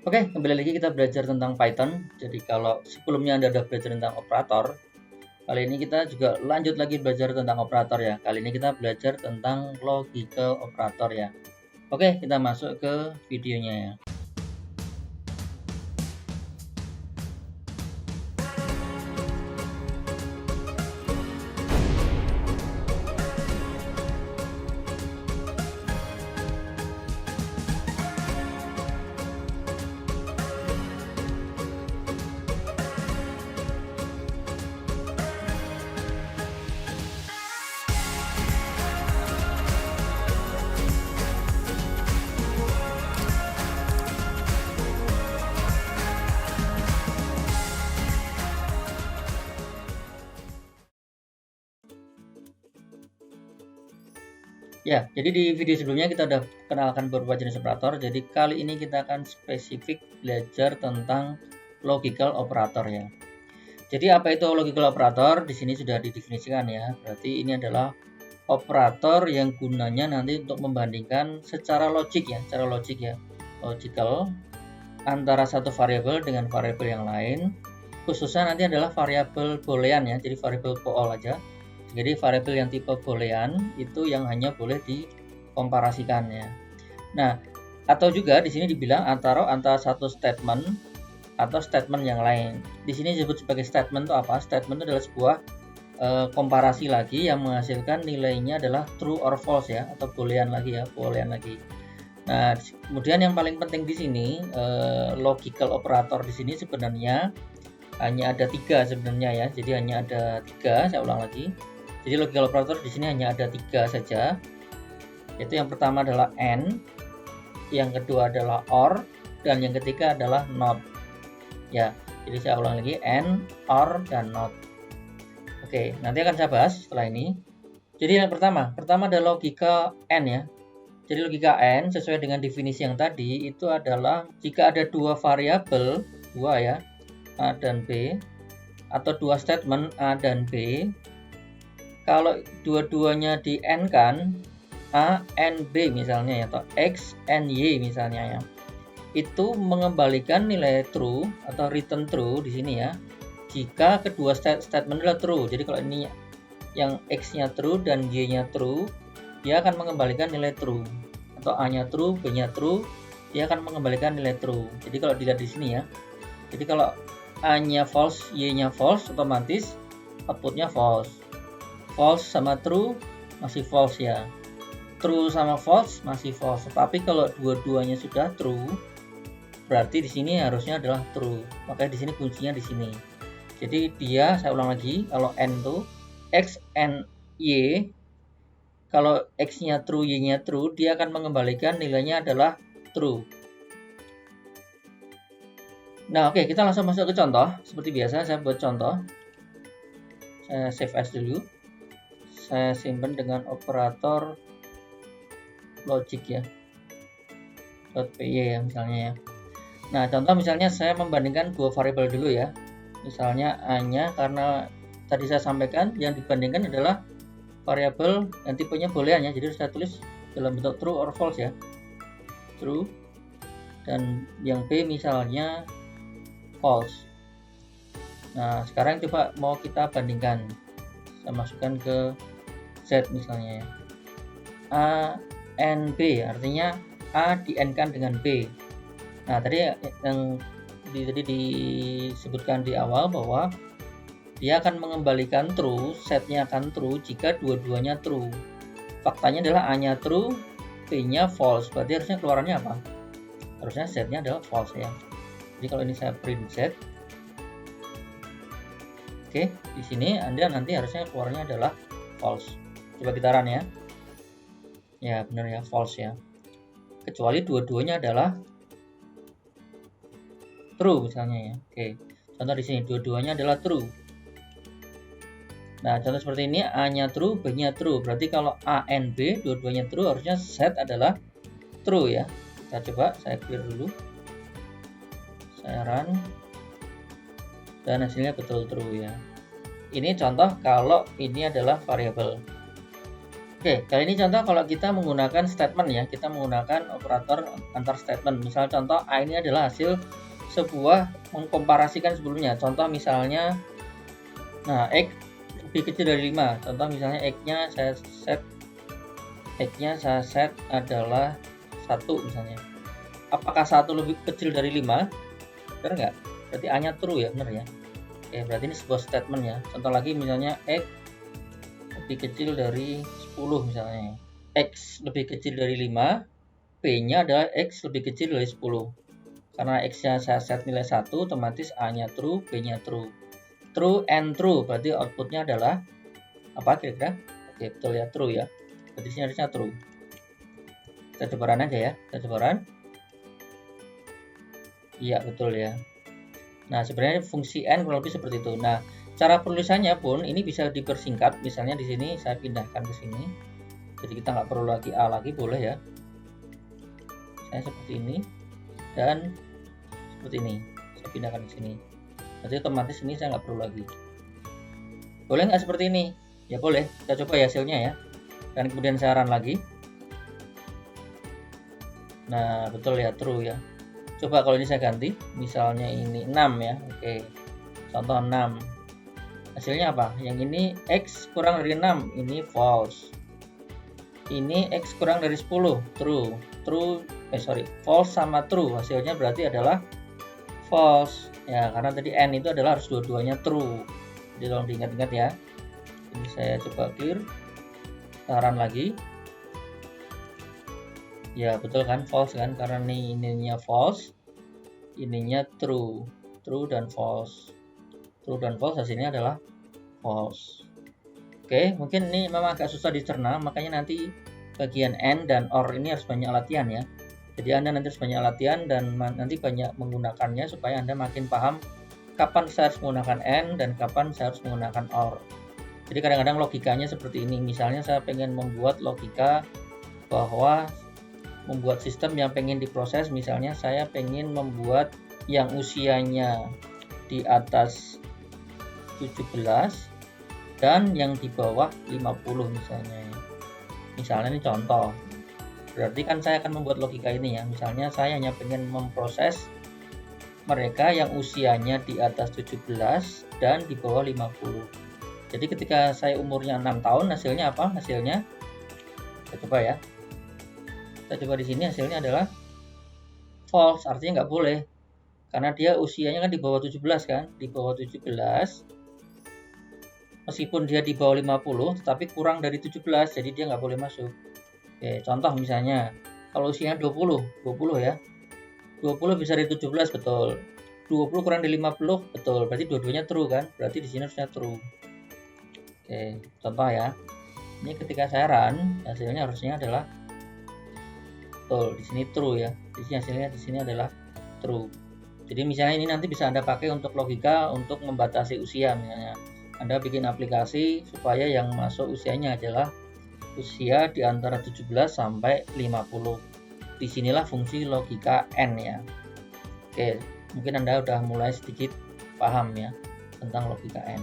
Oke, kembali lagi kita belajar tentang Python. Jadi kalau sebelumnya Anda sudah belajar tentang operator, kali ini kita juga lanjut lagi belajar tentang operator ya. Kali ini kita belajar tentang logical operator ya. Oke, kita masuk ke videonya ya. Ya, jadi di video sebelumnya kita udah kenalkan beberapa jenis operator. Jadi kali ini kita akan spesifik belajar tentang logical operator ya. Jadi apa itu logical operator? Di sini sudah didefinisikan ya. Berarti ini adalah operator yang gunanya nanti untuk membandingkan secara logik ya, logical antara satu variabel dengan variabel yang lain. Khususnya nanti adalah variabel boolean ya, jadi variabel bool aja. Jadi variabel yang tipe boolean itu yang hanya boleh dikomparasikan ya. Nah, atau juga di sini dibilang antara satu statement atau statement yang lain. Di sini disebut sebagai statement itu apa? Statement itu adalah sebuah komparasi lagi yang menghasilkan nilainya adalah true or false ya, atau boolean lagi ya, boolean lagi. Nah, kemudian yang paling penting di sini logical operator di sini sebenarnya hanya ada 3 sebenarnya ya. Jadi hanya ada 3, saya ulang lagi. Jadi logical operator di sini hanya ada 3 saja. Yaitu yang pertama adalah and, yang kedua adalah or, dan yang ketiga adalah not. Ya, jadi saya ulang lagi, and, or, dan not. Oke, nanti akan saya bahas setelah ini. Jadi yang pertama adalah logika and ya. Jadi logika and sesuai dengan definisi yang tadi itu adalah jika ada dua variabel, dua ya, A dan B, atau dua statement A dan B, kalau dua-duanya di n kan, A and B misalnya ya, atau X and Y misalnya ya, itu mengembalikan nilai true atau return true di sini ya, jika kedua statement adalah true. Jadi kalau ini yang X-nya true dan Y-nya true, dia akan mengembalikan nilai true. Atau A-nya true, B-nya true, dia akan mengembalikan nilai true. Jadi kalau dilihat di sini ya, jadi kalau A-nya false, Y-nya false, otomatis outputnya false. False sama true masih false ya. True sama false masih false. Tapi kalau dua-duanya sudah true, berarti di sini harusnya adalah true. Makanya di sini kuncinya di sini. Jadi dia, saya ulang lagi, kalau n itu X and Y, kalau X-nya true, Y-nya true, dia akan mengembalikan nilainya adalah true. Nah, oke, kita langsung masuk ke contoh. Seperti biasa, saya buat contoh. Saya save as dulu. Saya simpan dengan operator logic ya. .py ya misalnya ya. Nah, contoh misalnya saya membandingkan dua variabel dulu ya. Misalnya A-nya, karena tadi saya sampaikan yang dibandingkan adalah variabel yang tipenya boolean ya. Jadi saya tulis dalam bentuk true or false ya. True. Dan yang B misalnya false. Nah, sekarang coba mau kita bandingkan. Saya masukkan ke Z misalnya ya. A and B, artinya A di n-kan dengan B. Nah, tadi yang tadi disebutkan di awal bahwa dia akan mengembalikan true, setnya akan true jika dua-duanya true. Faktanya adalah A-nya true, B-nya false. Berarti harusnya keluarannya apa? Harusnya setnya adalah false ya. Jadi kalau ini saya print set, oke, di sini Anda nanti harusnya keluarnya adalah false. Coba kita run ya. Ya benar ya, false ya. Kecuali dua-duanya adalah true misalnya ya. Oke, contoh di sini dua-duanya adalah true. Nah, contoh seperti ini, A-nya true, B-nya true. Berarti kalau A and B dua-duanya true, harusnya set adalah true ya. Kita coba, saya clear dulu. Saya run. Dan hasilnya betul true ya. Ini contoh kalau ini adalah variabel. Oke, kali ini contoh kalau kita menggunakan statement ya, kita menggunakan operator antar statement. Misal contoh A ini adalah hasil sebuah mengkomparasikan sebelumnya. Contoh misalnya, nah X lebih kecil dari 5. Contoh misalnya X-nya saya set adalah 1 misalnya. Apakah 1 lebih kecil dari 5? Benar nggak? Berarti A-nya true ya, benar ya. Oke, berarti ini sebuah statement ya. Contoh lagi misalnya X lebih kecil dari 10 misalnya. X lebih kecil dari 5, P-nya adalah X lebih kecil dari 10. Karena X-nya saya set nilai 1, otomatis A-nya true, P-nya true. True and true, berarti outputnya adalah apa kira-kira? Oke, betul ya, true ya. Berarti sini harusnya true. Kita coba run aja ya, kita coba run. Iya, betul ya. Nah, sebenarnya fungsi N kurang lebih seperti itu. Nah, cara penulisannya pun ini bisa dipersingkat. Misalnya di sini saya pindahkan ke sini. Jadi kita nggak perlu lagi A lagi, boleh ya. Saya seperti ini dan seperti ini. Saya pindahkan ke sini. Jadi otomatis ini saya nggak perlu lagi. Boleh nggak seperti ini? Ya boleh. Kita coba ya hasilnya ya. Dan kemudian saya run lagi. Nah, betul ya, true ya. Coba kalau ini saya ganti, misalnya ini 6 ya. Oke. Contoh 6. Hasilnya apa? Yang ini X kurang dari 6, ini false. Ini X kurang dari 10, true. False sama true. Hasilnya berarti adalah false. Ya, karena tadi N itu adalah harus dua-duanya true. Jadi tolong diingat-ingat ya. Ini saya coba clear. Run lagi. Ya, betul kan? False kan? Karena ininya false. Ininya true. True dan false. True dan false hasilnya adalah false. Oke, mungkin ini memang agak susah dicerna, makanya nanti bagian AND dan OR ini harus banyak latihan ya. Jadi Anda nanti harus banyak latihan dan nanti banyak menggunakannya supaya Anda makin paham kapan saya harus menggunakan AND dan kapan saya harus menggunakan OR. Jadi kadang-kadang logikanya seperti ini. Misalnya saya pengen membuat logika bahwa membuat sistem yang pengen diproses, misalnya saya pengen membuat yang usianya di atas 17 dan yang di bawah 50 misalnya. Misalnya ini contoh. Berarti kan saya akan membuat logika ini ya. Misalnya saya hanya pengen memproses mereka yang usianya di atas 17 dan di bawah 50. Jadi ketika saya umurnya 6 tahun, hasilnya apa? Hasilnya kita coba ya. Kita coba di sini hasilnya adalah false, artinya nggak boleh. Karena dia usianya kan di bawah 17 kan, di bawah 17. Meskipun dia di bawah 50, tetapi kurang dari 17, jadi dia nggak boleh masuk. Oke, contoh misalnya, kalau usianya 20 ya. 20 bisa dari 17, betul. 20 kurang dari 50, betul. Berarti dua-duanya true kan? Berarti di sini harusnya true. Oke, contoh ya. Ini ketika saya run, hasilnya harusnya adalah betul. Di sini true ya. Di sini hasilnya di sini adalah true. Jadi misalnya ini nanti bisa Anda pakai untuk logika untuk membatasi usia misalnya. Anda bikin aplikasi supaya yang masuk usianya adalah usia di antara 17 sampai 50. Disinilah fungsi logika N ya. Oke, mungkin Anda udah mulai sedikit paham ya tentang logika N.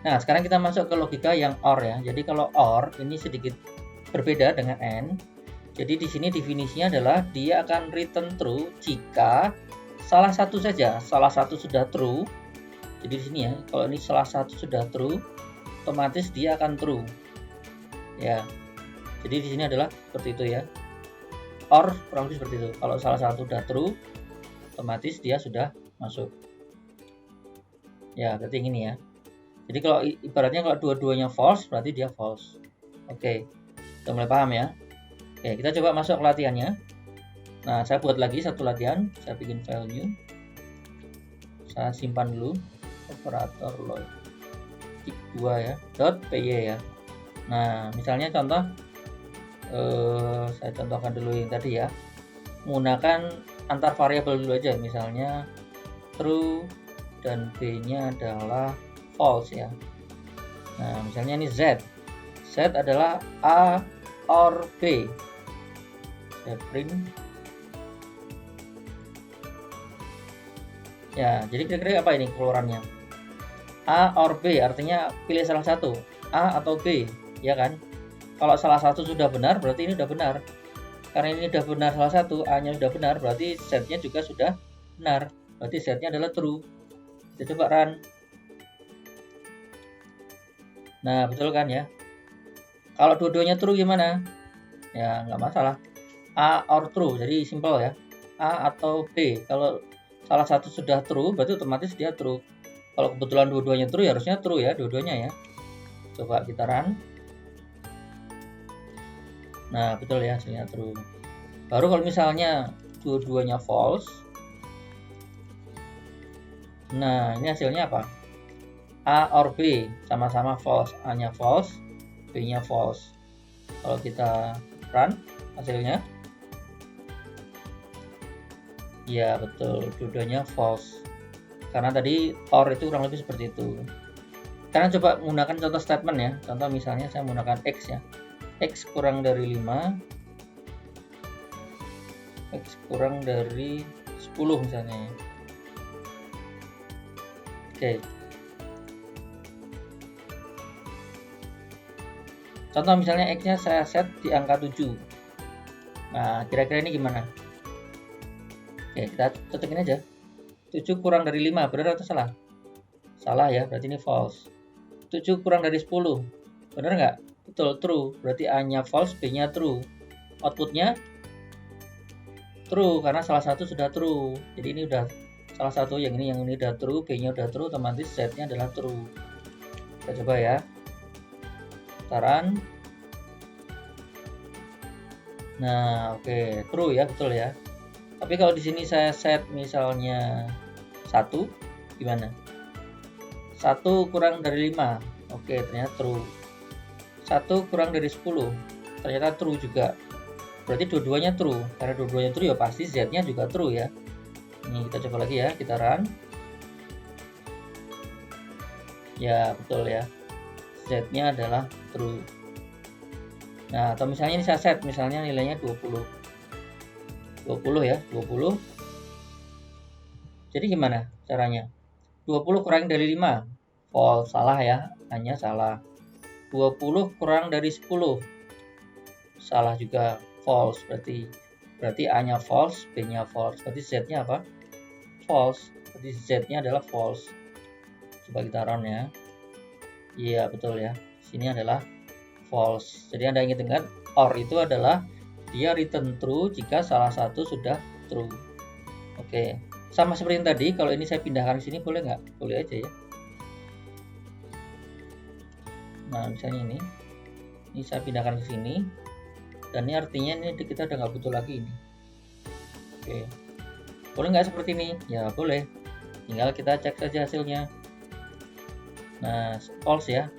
Nah, sekarang kita masuk ke logika yang OR ya. Jadi kalau OR ini sedikit berbeda dengan N. Jadi di sini definisinya adalah dia akan return true jika salah satu saja, salah satu sudah true. Jadi di sini ya, kalau ini salah satu sudah true, otomatis dia akan true. Ya. Jadi di sini adalah seperti itu ya. OR kurang lebih seperti itu. Kalau salah satu sudah true, otomatis dia sudah masuk. Ya, berarti ini ya. Jadi kalau ibaratnya kalau dua-duanya false, berarti dia false. Oke. Sudah mulai paham ya? Oke, kita coba masuk ke latihannya. Nah, saya buat lagi satu latihan. Saya bikin file new. Saya simpan dulu. Operator logik 2 ya. .py ya. Nah, misalnya contoh. Saya contohkan dulu yang tadi ya. Menggunakan antar variabel dulu aja. Misalnya true dan B-nya adalah false ya. Nah, misalnya ini Z. Z adalah A or B. Saya print. Ya, jadi kira-kira apa ini keluarannya? A or B, artinya pilih salah satu. A atau B, ya kan? Kalau salah satu sudah benar, berarti ini sudah benar. Karena ini sudah benar salah satu, A-nya sudah benar, berarti Z-nya juga sudah benar. Berarti Z-nya adalah true. Kita coba run. Nah, betul kan ya? Kalau dua-duanya true gimana? Ya, nggak masalah. A or true, jadi simple ya. A atau B. Kalau salah satu sudah true, berarti otomatis dia true. Kalau kebetulan dua-duanya true, ya harusnya true ya, dua-duanya ya. Coba kita run. Nah, betul ya, hasilnya true. Baru kalau misalnya dua-duanya false, nah ini hasilnya apa? A or B, sama-sama false. A-nya false, B-nya false. Kalau kita run, hasilnya, ya betul, dua-duanya false. Karena tadi or itu kurang lebih seperti itu. Sekarang coba menggunakan contoh statement ya. Contoh misalnya saya menggunakan X ya. X kurang dari 5, X kurang dari 10 misalnya. Oke. Contoh misalnya X-nya saya set di angka 7. Nah, kira-kira ini gimana? Oke, kita cocokin aja. 7 kurang dari 5, benar atau salah? Salah ya, berarti ini false. 7 kurang dari 10, benar nggak? Betul, true. Berarti A-nya false, B-nya true. Outputnya true, karena salah satu sudah true. Jadi ini udah salah satu, yang ini udah true, B-nya udah true, otomatis Z-nya adalah true. Kita coba ya. Taran. Nah, oke, true ya, betul ya. Tapi kalau di sini saya set misalnya 1, gimana? 1 kurang dari 5. Oke, ternyata true. 1 kurang dari 10. Ternyata true juga. Berarti dua-duanya true. Karena dua-duanya true ya pasti Z-nya juga true ya. Ini kita coba lagi ya, kita run. Ya, betul ya. Z-nya adalah true. Nah, atau misalnya ini saya set, misalnya nilainya 20. 20 ya, 20. Jadi gimana caranya? 20 kurang dari 5. False, salah ya, hanya salah. 20 kurang dari 10. Salah juga, false. Berarti A-nya false, B-nya false. Berarti Z-nya apa? False. Berarti Z-nya adalah false. Coba kita run ya. Iya, betul ya. Sini adalah false. Jadi Anda ingat dengar, or itu adalah dia return true jika salah satu sudah true. Oke, sama seperti yang tadi. Kalau ini saya pindahkan ke sini boleh nggak? Boleh aja ya. Nah, misalnya ini saya pindahkan ke sini, dan ini artinya ini kita udah nggak butuh lagi ini. Oke, boleh nggak seperti ini? Ya boleh. Tinggal kita cek saja hasilnya. Nah, false ya.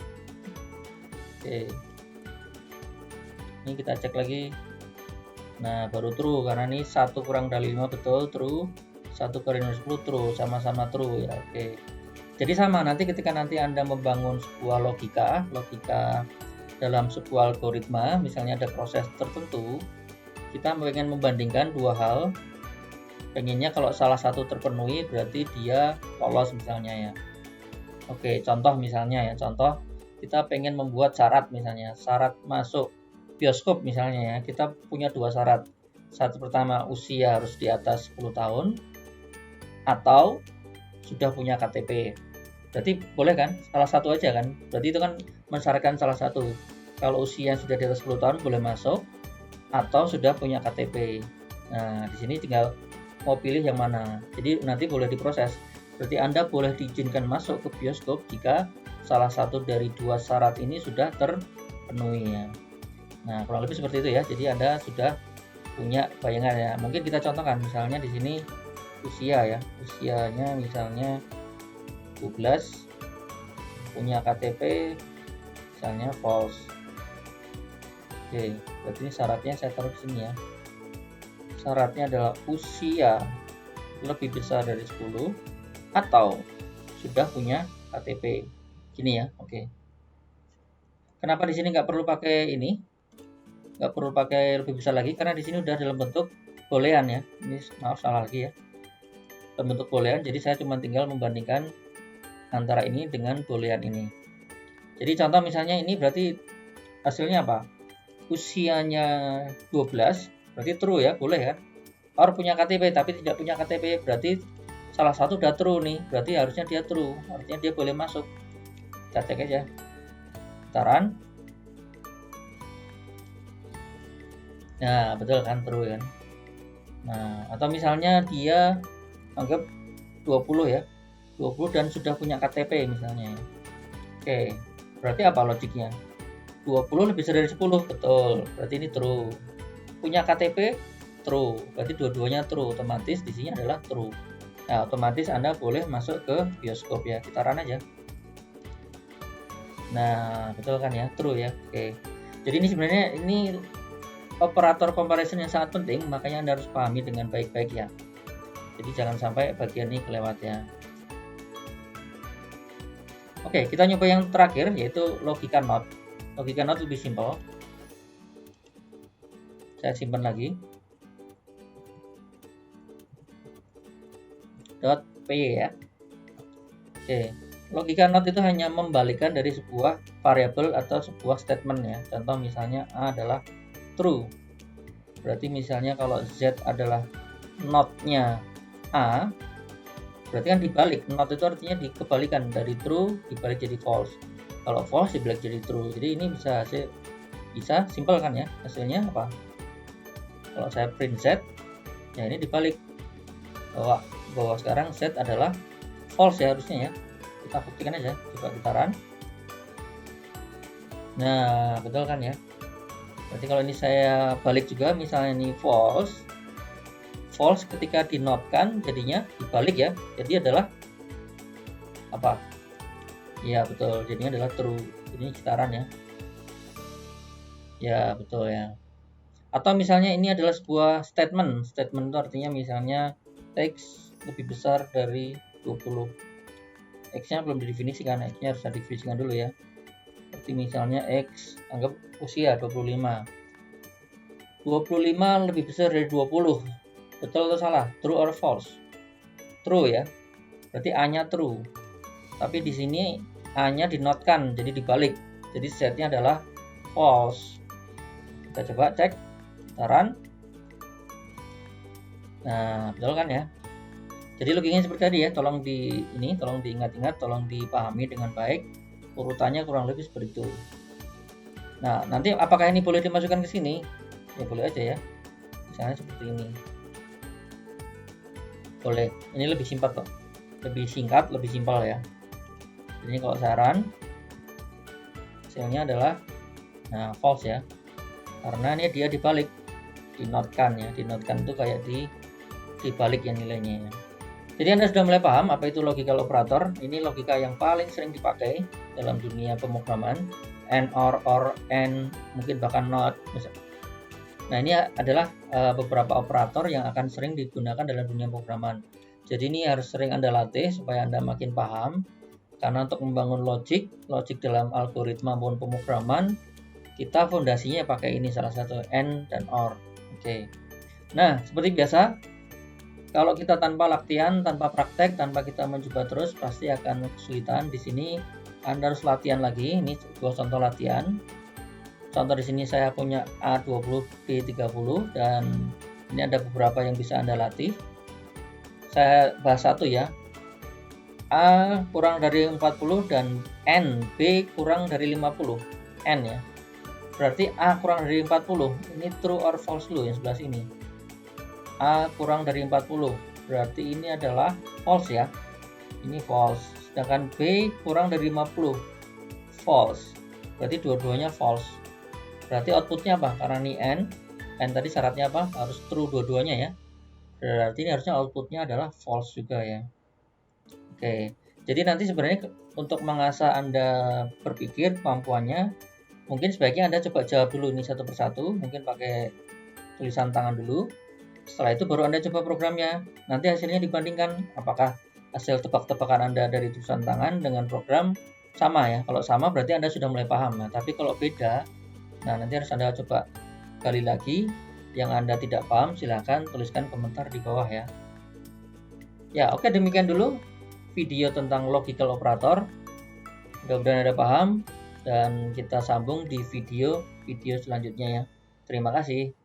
Oke. Ini kita cek lagi. Nah, baru true karena ini 1 kurang dari 5 betul true. 1 kurang dari 10 true, sama-sama true ya. Oke. Jadi sama, nanti ketika Anda membangun sebuah logika dalam sebuah algoritma, misalnya ada proses tertentu, kita pengen membandingkan dua hal. Pengennya kalau salah satu terpenuhi berarti dia lolos misalnya ya. Oke, contoh misalnya ya, contoh kita pengen membuat syarat misalnya, syarat masuk bioskop misalnya ya, kita punya dua syarat. Syarat pertama, usia harus di atas 10 tahun atau sudah punya KTP. Berarti boleh kan? Salah satu aja kan? Berarti itu kan mensyaratkan salah satu. Kalau usia sudah di atas 10 tahun boleh masuk atau sudah punya KTP. Nah, di sini tinggal mau pilih yang mana. Jadi nanti boleh diproses. Berarti Anda boleh diizinkan masuk ke bioskop jika salah satu dari dua syarat ini sudah terpenuhi ya. Nah, kurang lebih seperti itu ya. Jadi Anda sudah punya bayangan ya. Mungkin kita contohkan misalnya di sini usia ya. Usianya misalnya 12, punya KTP misalnya false. Oke, berarti ini syaratnya saya taruh di sini ya. Syaratnya adalah usia lebih besar dari 10 atau sudah punya KTP. Gini ya, oke. Kenapa di sini nggak perlu pakai ini? Nggak perlu pakai lebih besar lagi karena di sini udah dalam bentuk boolean ya. Ini maaf salah lagi ya. Dalam bentuk boolean, jadi saya cuma tinggal membandingkan antara ini dengan boolean ini. Jadi contoh misalnya ini berarti hasilnya apa? Usianya 12, berarti true ya, boleh ya. Or punya KTP tapi tidak punya KTP, berarti salah satu udah true nih, berarti harusnya dia true, artinya dia boleh masuk. Kita cek aja. Putaran. Nah, betul kan, true kan. Nah, atau misalnya dia anggap 20 ya. 20 dan sudah punya KTP misalnya. Oke, berarti apa logiknya? 20 lebih besar dari 10, betul. Berarti ini true. Punya KTP, true. Berarti dua-duanya true. Otomatis di sini adalah true. Nah, otomatis Anda boleh masuk ke bioskop ya. Kita run aja. Nah, betul kan ya? True ya. Oke. Jadi ini sebenarnya ini operator comparison yang sangat penting, makanya Anda harus pahami dengan baik-baik ya. Jadi jangan sampai bagian ini kelewat ya. Oke, kita nyoba yang terakhir yaitu logika not. Logika not lebih simpel. Saya simpan lagi. .py ya. Oke, logika not itu hanya membalikkan dari sebuah variabel atau sebuah statement ya. Contoh misalnya A adalah true. Berarti misalnya kalau Z adalah not-nya A, berarti kan dibalik. Not itu artinya dikebalikan dari true dibalik jadi false. Kalau false dibalik jadi true. Jadi ini bisa simpel kan ya. Hasilnya apa? Kalau saya print Z, ya ini dibalik bahwa sekarang Z adalah false ya harusnya ya. Kita buktikan aja, coba kita run. Nah, betul kan ya. Berarti kalau ini saya balik juga, misalnya ini false ketika dinotkan jadinya dibalik ya. Jadi adalah apa? Ya betul, jadinya adalah true. Ini kita run ya. Ya betul ya. Atau misalnya ini adalah sebuah statement. Statement itu artinya misalnya X lebih besar dari 20. X-nya belum didefinisikan, X-nya harus didefinisikan dulu ya. Seperti misalnya X, anggap usia 25. 25 lebih besar dari 20. Betul atau salah? True or false? True ya. Berarti A-nya true. Tapi di sini A-nya dinotkan, jadi dibalik. Jadi Z-nya adalah false. Kita coba cek. Kita run. Nah, betul kan ya? Jadi logikanya seperti tadi ya, tolong diingat-ingat, tolong dipahami dengan baik. Urutannya kurang lebih seperti itu. Nah, nanti apakah ini boleh dimasukkan ke sini? Ya boleh aja ya. Misalnya seperti ini. Boleh. Ini lebih singkat kok. Lebih singkat, lebih simpel ya. Jadi kalau saya run, hasilnya adalah false ya. Karena ini dia dibalik, dinotkan ya. Dinotkan itu kayak dibalik ya nilainya ya. Jadi Anda sudah mulai paham apa itu logical operator. Ini logika yang paling sering dipakai dalam dunia pemrograman. And, or, and, mungkin bahkan not. Nah ini adalah beberapa operator yang akan sering digunakan dalam dunia pemrograman. Jadi ini harus sering Anda latih supaya Anda makin paham. Karena untuk membangun logik dalam algoritma maupun pemrograman, kita fondasinya pakai ini salah satu and dan or. Oke. Nah seperti biasa, kalau kita tanpa latihan, tanpa praktek, tanpa kita mencoba terus, pasti akan kesulitan. Di sini Anda harus latihan lagi. Ini sebuah contoh latihan. Contoh di sini saya punya A20, B30 dan ini ada beberapa yang bisa Anda latih. Saya bahas satu ya. A kurang dari 40 dan N, B kurang dari 50. N ya. Berarti A kurang dari 40. Ini true or false dulu yang sebelah sini. A kurang dari 40. Berarti ini adalah false ya. Ini false. Sedangkan B kurang dari 50. False. Berarti dua-duanya false. Berarti outputnya apa? Karena ini N tadi syaratnya apa? Harus true dua-duanya ya. Berarti ini harusnya outputnya adalah false juga ya. Oke. Jadi nanti sebenarnya untuk mengasah Anda berpikir kemampuannya, mungkin sebaiknya Anda coba jawab dulu ini satu persatu. Mungkin pakai tulisan tangan dulu. Setelah itu baru Anda coba programnya. Nanti hasilnya dibandingkan apakah hasil tebak-tebakan Anda dari tulisan tangan dengan program sama ya. Kalau sama berarti Anda sudah mulai paham. Nah, tapi kalau beda, nanti harus Anda coba kali lagi. Yang Anda tidak paham silahkan tuliskan komentar di bawah ya. Ya, oke, demikian dulu video tentang logical operator. Mudah-mudahan Anda paham. dan kita sambung di video selanjutnya ya. Terima kasih.